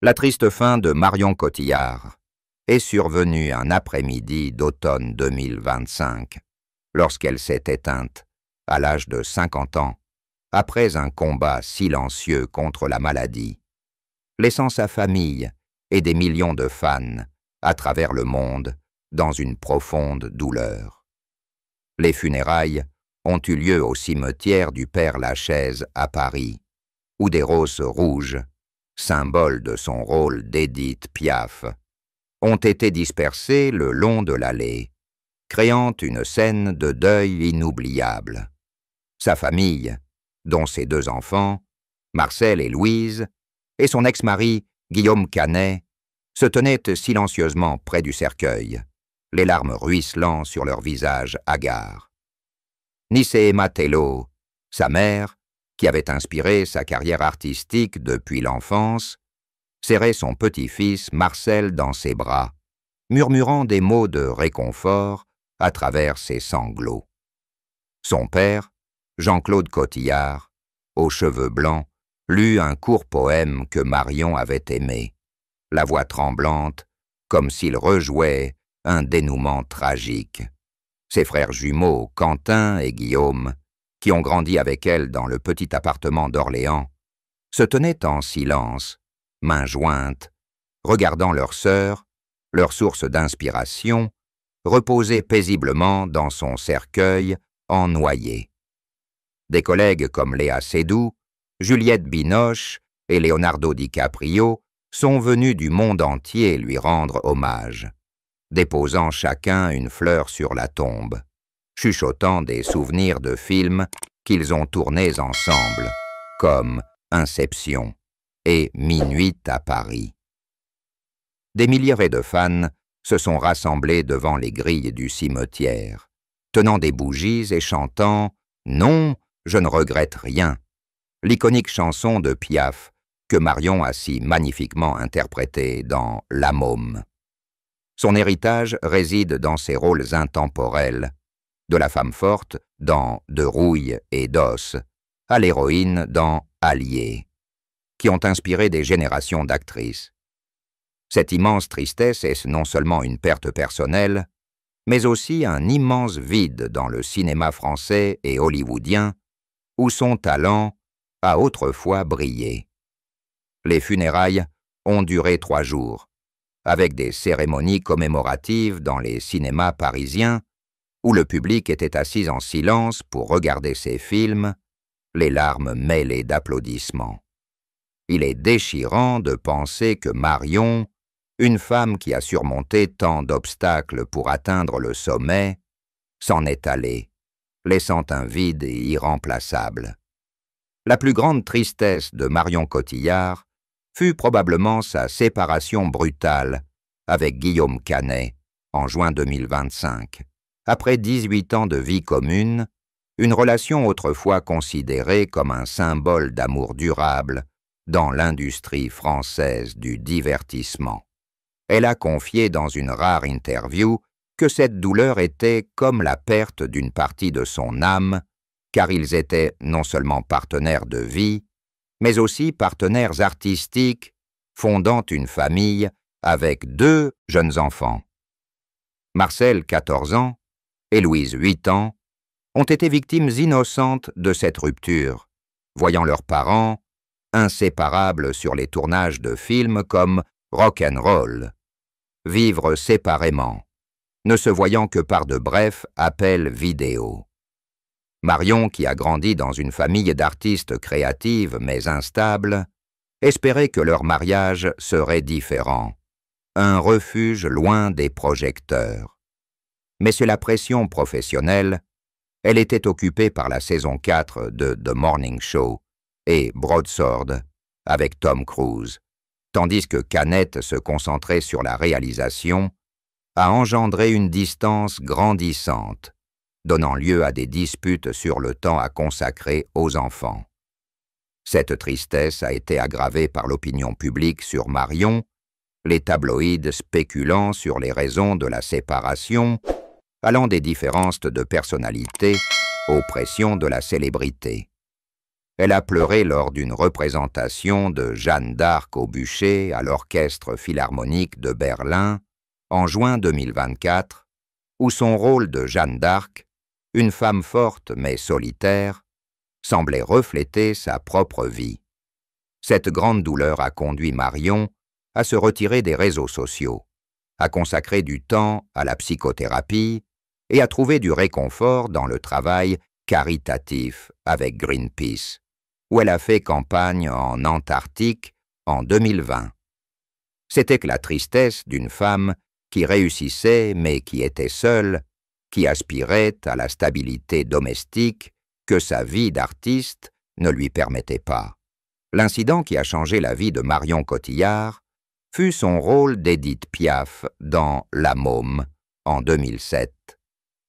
La triste fin de Marion Cotillard est survenue un après-midi d'automne 2025, lorsqu'elle s'est éteinte, à l'âge de 50 ans, après un combat silencieux contre la maladie, laissant sa famille et des millions de fans à travers le monde dans une profonde douleur. Les funérailles ont eu lieu au cimetière du Père-Lachaise à Paris, où des roses rouges, symbole de son rôle d'Édith Piaf, ont été dispersées le long de l'allée, créant une scène de deuil inoubliable. Sa famille, dont ses 2 enfants, Marcel et Louise, et son ex-mari, Guillaume Canet, se tenaient silencieusement près du cercueil, les larmes ruisselant sur leurs visages hagards. Nicéema Tello, sa mère, qui avait inspiré sa carrière artistique depuis l'enfance, serrait son petit-fils Marcel dans ses bras, murmurant des mots de réconfort à travers ses sanglots. Son père, Jean-Claude Cotillard, aux cheveux blancs, lut un court poème que Marion avait aimé, la voix tremblante, comme s'il rejouait un dénouement tragique. Ses frères jumeaux, Quentin et Guillaume, qui ont grandi avec elle dans le petit appartement d'Orléans, se tenaient en silence, mains jointes, regardant leur sœur, leur source d'inspiration, reposer paisiblement dans son cercueil en noyer. Des collègues comme Léa Seydoux, Juliette Binoche et Leonardo DiCaprio sont venus du monde entier lui rendre hommage, déposant chacun une fleur sur la tombe, chuchotant des souvenirs de films qu'ils ont tournés ensemble, comme Inception et Minuit à Paris. Des milliers de fans se sont rassemblés devant les grilles du cimetière, tenant des bougies et chantant « Non, je ne regrette rien », l'iconique chanson de Piaf que Marion a si magnifiquement interprétée dans La Môme. Son héritage réside dans ses rôles intemporels, de la femme forte dans De rouille et d'os, à l'héroïne dans Allié, qui ont inspiré des générations d'actrices. Cette immense tristesse est non seulement une perte personnelle, mais aussi un immense vide dans le cinéma français et hollywoodien, où son talent a autrefois brillé. Les funérailles ont duré 3 jours, avec des cérémonies commémoratives dans les cinémas parisiens, où le public était assis en silence pour regarder ces films, les larmes mêlées d'applaudissements. Il est déchirant de penser que Marion, une femme qui a surmonté tant d'obstacles pour atteindre le sommet, s'en est allée, laissant un vide irremplaçable. La plus grande tristesse de Marion Cotillard fut probablement sa séparation brutale avec Guillaume Canet en juin 2025, après 18 ans de vie commune, une relation autrefois considérée comme un symbole d'amour durable dans l'industrie française du divertissement. Elle a confié dans une rare interview que cette douleur était comme la perte d'une partie de son âme, car ils étaient non seulement partenaires de vie, mais aussi partenaires artistiques, fondant une famille avec 2 jeunes enfants. Marcel, 14 ans, et Louise, 8 ans, ont été victimes innocentes de cette rupture, voyant leurs parents inséparables sur les tournages de films comme Rock'n'Roll, vivre séparément, ne se voyant que par de brefs appels vidéo. Marion, qui a grandi dans une famille d'artistes créatives mais instables, espérait que leur mariage serait différent, un refuge loin des projecteurs. Mais sur la pression professionnelle, elle était occupée par la saison 4 de The Morning Show et Broadsword avec Tom Cruise, tandis que Canet se concentrait sur la réalisation, a engendré une distance grandissante, donnant lieu à des disputes sur le temps à consacrer aux enfants. Cette tristesse a été aggravée par l'opinion publique sur Marion, les tabloïds spéculant sur les raisons de la séparation, allant des différences de personnalité aux pressions de la célébrité. Elle a pleuré lors d'une représentation de Jeanne d'Arc au bûcher à l'Orchestre philharmonique de Berlin en juin 2024, où son rôle de Jeanne d'Arc, une femme forte mais solitaire, semblait refléter sa propre vie. Cette grande douleur a conduit Marion à se retirer des réseaux sociaux, à consacrer du temps à la psychothérapie et à trouver du réconfort dans le travail caritatif avec Greenpeace, où elle a fait campagne en Antarctique en 2020. C'était que la tristesse d'une femme qui réussissait mais qui était seule, qui aspirait à la stabilité domestique que sa vie d'artiste ne lui permettait pas. L'incident qui a changé la vie de Marion Cotillard fut son rôle d'Édith Piaf dans La Môme en 2007,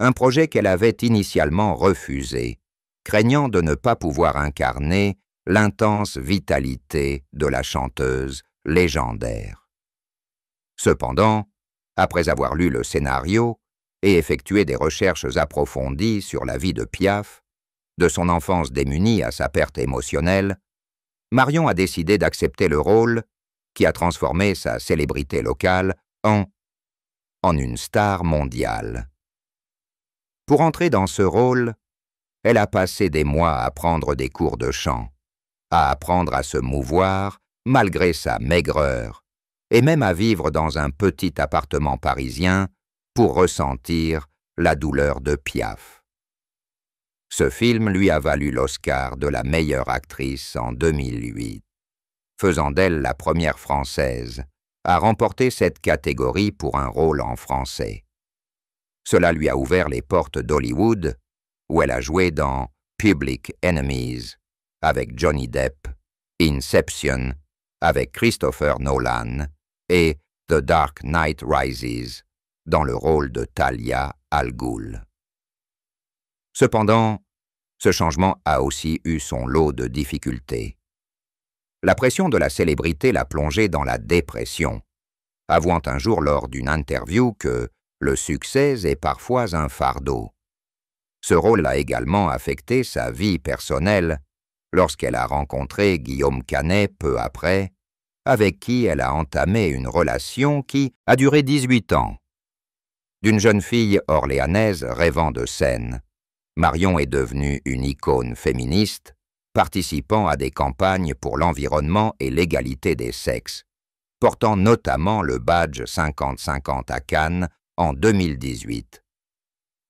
un projet qu'elle avait initialement refusé, craignant de ne pas pouvoir incarner l'intense vitalité de la chanteuse légendaire. Cependant, après avoir lu le scénario et effectué des recherches approfondies sur la vie de Piaf, de son enfance démunie à sa perte émotionnelle, Marion a décidé d'accepter le rôle qui a transformé sa célébrité locale en une star mondiale. Pour entrer dans ce rôle, elle a passé des mois à prendre des cours de chant, à apprendre à se mouvoir malgré sa maigreur, et même à vivre dans un petit appartement parisien pour ressentir la douleur de Piaf. Ce film lui a valu l'Oscar de la meilleure actrice en 2008, faisant d'elle la première Française à remporter cette catégorie pour un rôle en français. Cela lui a ouvert les portes d'Hollywood, où elle a joué dans Public Enemies avec Johnny Depp, Inception avec Christopher Nolan et The Dark Knight Rises dans le rôle de Talia al Ghul. Cependant, ce changement a aussi eu son lot de difficultés. La pression de la célébrité l'a plongée dans la dépression, avouant un jour lors d'une interview que le succès est parfois un fardeau. Ce rôle a également affecté sa vie personnelle lorsqu'elle a rencontré Guillaume Canet peu après, avec qui elle a entamé une relation qui a duré 18 ans. D'une jeune fille orléanaise rêvant de scène, Marion est devenue une icône féministe, participant à des campagnes pour l'environnement et l'égalité des sexes, portant notamment le badge 50-50 à Cannes en 2018.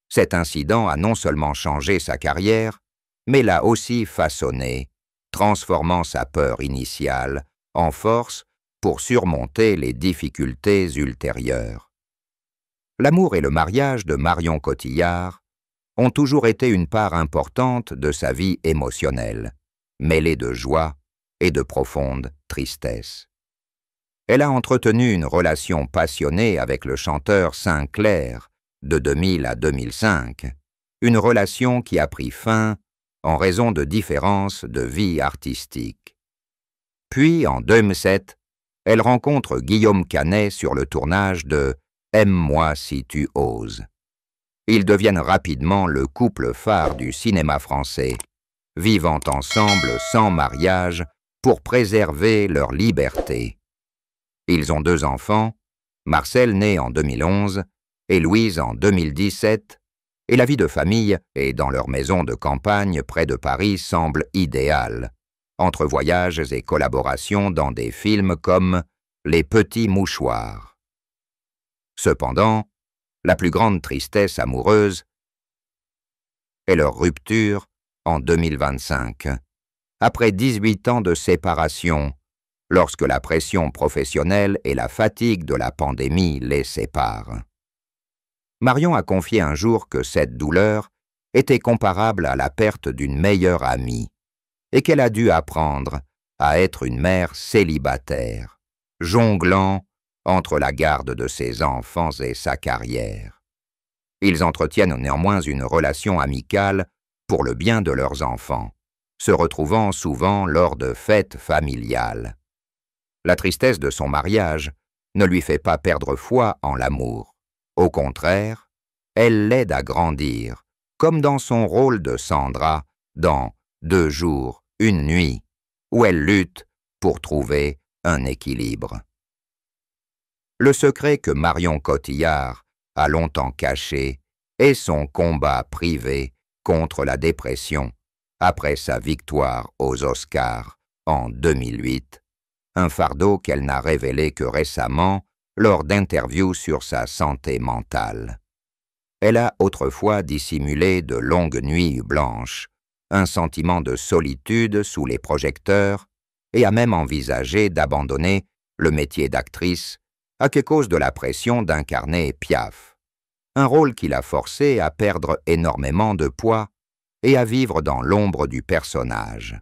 Cet incident a non seulement changé sa carrière, mais l'a aussi façonnée, transformant sa peur initiale en force pour surmonter les difficultés ultérieures. L'amour et le mariage de Marion Cotillard ont toujours été une part importante de sa vie émotionnelle, mêlée de joie et de profonde tristesse. Elle a entretenu une relation passionnée avec le chanteur Sinclair de 2000 à 2005, une relation qui a pris fin en raison de différences de vie artistique. Puis, en 2007, elle rencontre Guillaume Canet sur le tournage de « Aime-moi si tu oses ». Ils deviennent rapidement le couple phare du cinéma français, vivant ensemble sans mariage pour préserver leur liberté. Ils ont 2 enfants, Marcel né en 2011 et Louise en 2017, et la vie de famille et dans leur maison de campagne près de Paris semble idéale, entre voyages et collaborations dans des films comme Les Petits Mouchoirs. Cependant, la plus grande tristesse amoureuse est leur rupture en 2025, après 18 ans de séparation, lorsque la pression professionnelle et la fatigue de la pandémie les séparent. Marion a confié un jour que cette douleur était comparable à la perte d'une meilleure amie et qu'elle a dû apprendre à être une mère célibataire, jonglant entre la garde de ses enfants et sa carrière. Ils entretiennent néanmoins une relation amicale pour le bien de leurs enfants, se retrouvant souvent lors de fêtes familiales. La tristesse de son mariage ne lui fait pas perdre foi en l'amour. Au contraire, elle l'aide à grandir, comme dans son rôle de Sandra dans 2 jours Une nuit, où elle lutte pour trouver un équilibre. Le secret que Marion Cotillard a longtemps caché est son combat privé contre la dépression après sa victoire aux Oscars en 2008, un fardeau qu'elle n'a révélé que récemment lors d'interviews sur sa santé mentale. Elle a autrefois dissimulé de longues nuits blanches, un sentiment de solitude sous les projecteurs et a même envisagé d'abandonner le métier d'actrice à cause de la pression d'incarner Piaf, un rôle qui l'a forcée à perdre énormément de poids et à vivre dans l'ombre du personnage.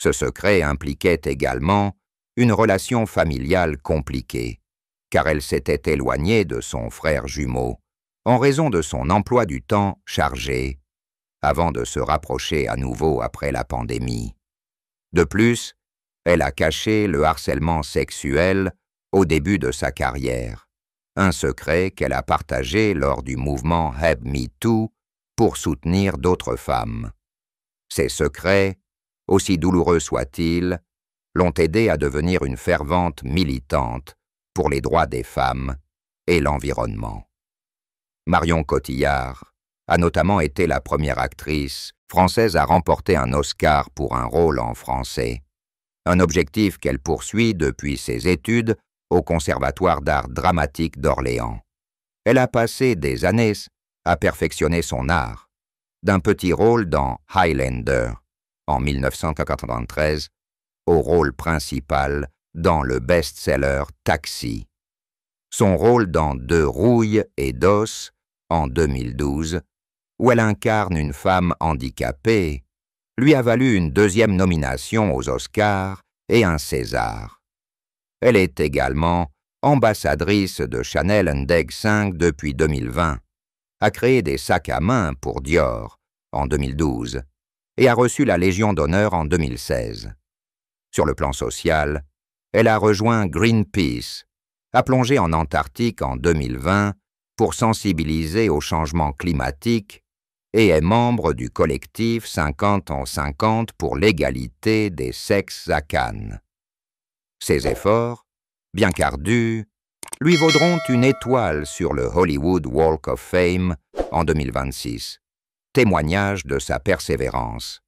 Ce secret impliquait également une relation familiale compliquée, car elle s'était éloignée de son frère jumeau en raison de son emploi du temps chargé, avant de se rapprocher à nouveau après la pandémie. De plus, elle a caché le harcèlement sexuel au début de sa carrière, un secret qu'elle a partagé lors du mouvement Help Me Too pour soutenir d'autres femmes. Ces secrets, aussi douloureux soient-ils, l'ont aidée à devenir une fervente militante pour les droits des femmes et l'environnement. Marion Cotillard a notamment été la première actrice française à remporter un Oscar pour un rôle en français, un objectif qu'elle poursuit depuis ses études au Conservatoire d'art dramatique d'Orléans. Elle a passé des années à perfectionner son art, d'un petit rôle dans Highlander, en 1993, au rôle principal dans le best-seller Taxi. Son rôle dans De rouille et d'os, en 2012, où elle incarne une femme handicapée, lui a valu une deuxième nomination aux Oscars et un César. Elle est également ambassadrice de Chanel & Egg 5 depuis 2020, a créé des sacs à main pour Dior en 2012 et a reçu la Légion d'honneur en 2016. Sur le plan social, elle a rejoint Greenpeace, a plongé en Antarctique en 2020 pour sensibiliser au changement climatique et est membre du collectif 50 en 50 pour l'égalité des sexes à Cannes. Ses efforts, bien qu'ardus, lui vaudront une étoile sur le Hollywood Walk of Fame en 2026, témoignage de sa persévérance.